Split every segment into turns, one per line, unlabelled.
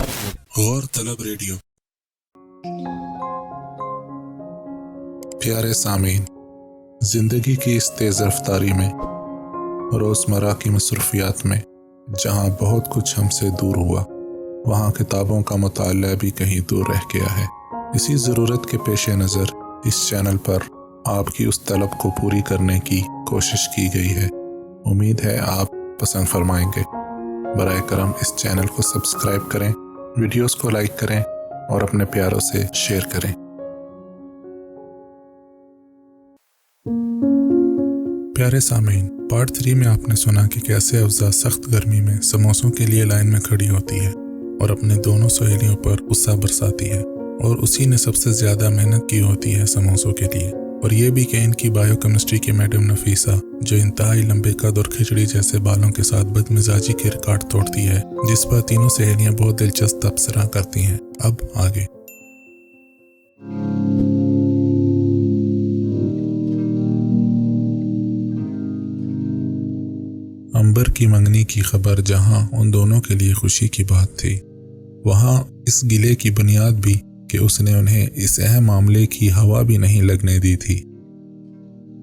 غور طلب ریڈیو۔ پیارے سامعین، زندگی کی اس تیز رفتاری میں، روزمرہ کی مصروفیات میں، جہاں بہت کچھ ہم سے دور ہوا، وہاں کتابوں کا مطالعہ بھی کہیں دور رہ گیا ہے۔ اسی ضرورت کے پیش نظر اس چینل پر آپ کی اس طلب کو پوری کرنے کی کوشش کی گئی ہے۔ امید ہے آپ پسند فرمائیں گے۔ برائے کرم اس چینل کو سبسکرائب کریں، ویڈیوز کو لائک کریں اور اپنے پیاروں سے شیئر کریں۔ پیارے سامعین، پارٹ 3 میں آپ نے سنا کہ کیسے افزا سخت گرمی میں سموسوں کے لیے لائن میں کھڑی ہوتی ہے اور اپنے دونوں سہیلیوں پر غصہ برساتی ہے، اور اسی نے سب سے زیادہ محنت کی ہوتی ہے سموسوں کے لیے۔ اور یہ بھی کہ ان کی بایو کیمسٹری کی میڈم نفیسہ، جو انتہائی لمبے قد اور کھچڑی جیسے بالوں کے ساتھ بدمزاجی کے ریکارڈ توڑتی ہے، جس پر تینوں سہیلیاں بہت دلچسپ تبصرہ کرتی ہیں۔ اب آگے۔ عنبر کی منگنی کی خبر جہاں ان دونوں کے لیے خوشی کی بات تھی، وہاں اس گلے کی بنیاد بھی کہ اس نے انہیں اس اہم معاملے کی ہوا بھی نہیں لگنے دی تھی۔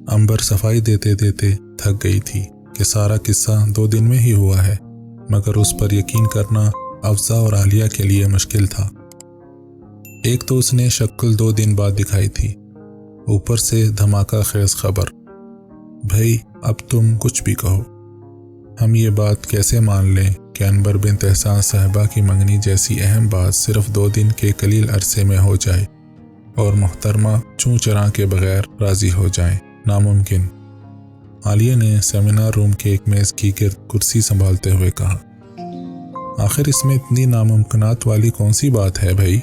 عنبر صفائی دیتے دیتے تھک گئی تھی کہ سارا قصہ 2 دن میں ہی ہوا ہے، مگر اس پر یقین کرنا افزا اور عالیہ کے لیے مشکل تھا۔ ایک تو اس نے شکل 2 دن بعد دکھائی تھی، اوپر سے دھماکہ خیز خبر۔ بھئی اب تم کچھ بھی کہو، ہم یہ بات کیسے مان لیں کہ عنبر بنت احسان صاحبہ کی منگنی جیسی اہم بات صرف 2 دن کے قلیل عرصے میں ہو جائے اور محترمہ چوں چراں کے بغیر راضی ہو جائیں؟ ناممکن۔ عالیہ نے سیمینار روم کے ایک میز کی گرد کرسی سنبھالتے ہوئے کہا، آخر اس میں اتنی ناممکنات والی کون سی بات ہے بھائی؟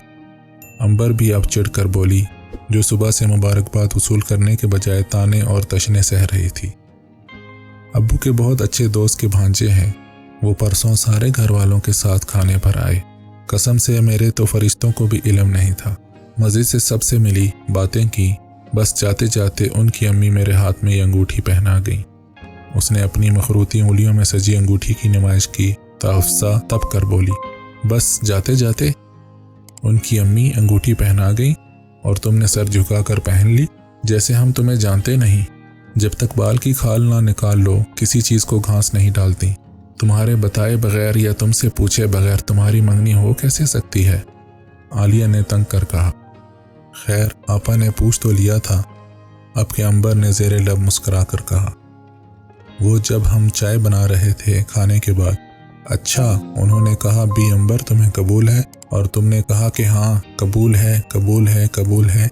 عنبر بھی اب چڑھ کر بولی، جو صبح سے مبارکباد وصول کرنے کے بجائے تانے اور تشنے سہ رہی تھی۔ ابو کے بہت اچھے دوست کے بھانجے ہیں، وہ پرسوں سارے گھر والوں کے ساتھ کھانے پر آئے۔ قسم سے میرے تو فرشتوں کو بھی علم نہیں تھا۔ مزے سے سب سے ملی، باتیں کی، بس جاتے جاتے ان کی امی میرے ہاتھ میں یہ انگوٹھی پہنا گئی۔ اس نے اپنی مخروطی انگلیوں میں سجی انگوٹھی کی نمائش کی تو افسا تب کر بولی، بس جاتے جاتے ان کی امی انگوٹھی پہنا گئی اور تم نے سر جھکا کر پہن لی، جیسے ہم تمہیں جانتے نہیں۔ جب تک بال کی کھال نہ نکال لو کسی چیز کو گھاس نہیں ڈالتی۔ تمہارے بتائے بغیر یا تم سے پوچھے بغیر تمہاری منگنی ہو کیسے سکتی ہے؟ عالیہ نے تنگ کر کہا۔ خیر آپا نے پوچھ تو لیا تھا، اب کہ عنبر نے زیر لب مسکرا کر کہا۔ وہ جب ہم چائے بنا رہے تھے کھانے کے بعد، اچھا انہوں نے کہا بھی عنبر تمہیں قبول ہے، اور تم نے کہا کہ ہاں قبول ہے قبول ہے قبول ہے۔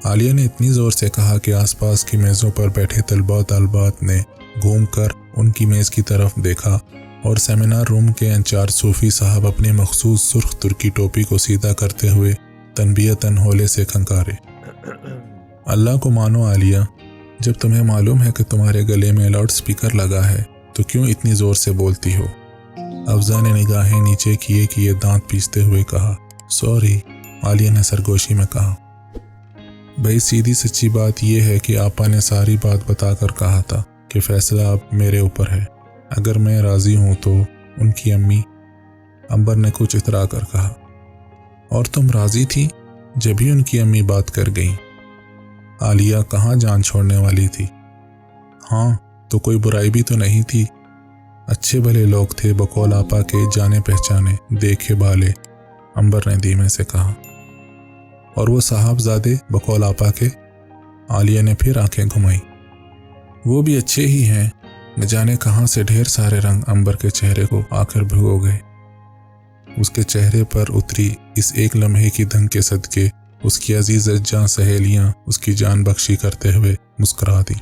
عالیہ نے اتنی زور سے کہا کہ آس پاس کی میزوں پر بیٹھے طلباء و طالبات نے گھوم کر ان کی میز کی طرف دیکھا، اور سیمینار روم کے انچارج صوفی صاحب اپنی مخصوص سرخ ترکی ٹوپی کو سیدھا کرتے ہوئے تنبیہتاً ہولے سے کھنکارے، اللہ کو مانو عالیہ، جب تمہیں معلوم ہے کہ تمہارے گلے میں لاؤڈ سپیکر لگا ہے تو کیوں اتنی زور سے بولتی ہو؟ افزا نے نگاہیں نیچے کیے دانت پیستے ہوئے کہا، سوری۔ عالیہ نے سرگوشی میں کہا، بھئی سیدھی سچی بات یہ ہے کہ آپا نے ساری بات بتا کر کہا تھا کہ فیصلہ اب میرے اوپر ہے، اگر میں راضی ہوں تو ان کی امی۔ عنبر نے کچھ اترا کر کہا، اور تم راضی تھی جب ہی ان کی امی بات کر گئیں؟ عالیہ کہاں جان چھوڑنے والی تھی۔ ہاں تو کوئی برائی بھی تو نہیں تھی، اچھے بھلے لوگ تھے بقول آپا کے، جانے پہچانے دیکھے بالے، عنبر نے دھیمے سے کہا۔ اور وہ صاحب زادے بقول آپا کے؟ عالیہ نے پھر آنکھیں گھمائیں۔ وہ بھی اچھے ہی ہیں، نہ جانے کہاں سے ڈھیر سارے رنگ عنبر کے چہرے کو آ کر بھگو گئے۔ اس کے چہرے پر اتری اس ایک لمحے کی دھن کے صدقے اس کی عزیز جاں سہیلیاں اس کی جان بخشی کرتے ہوئے مسکرا دی۔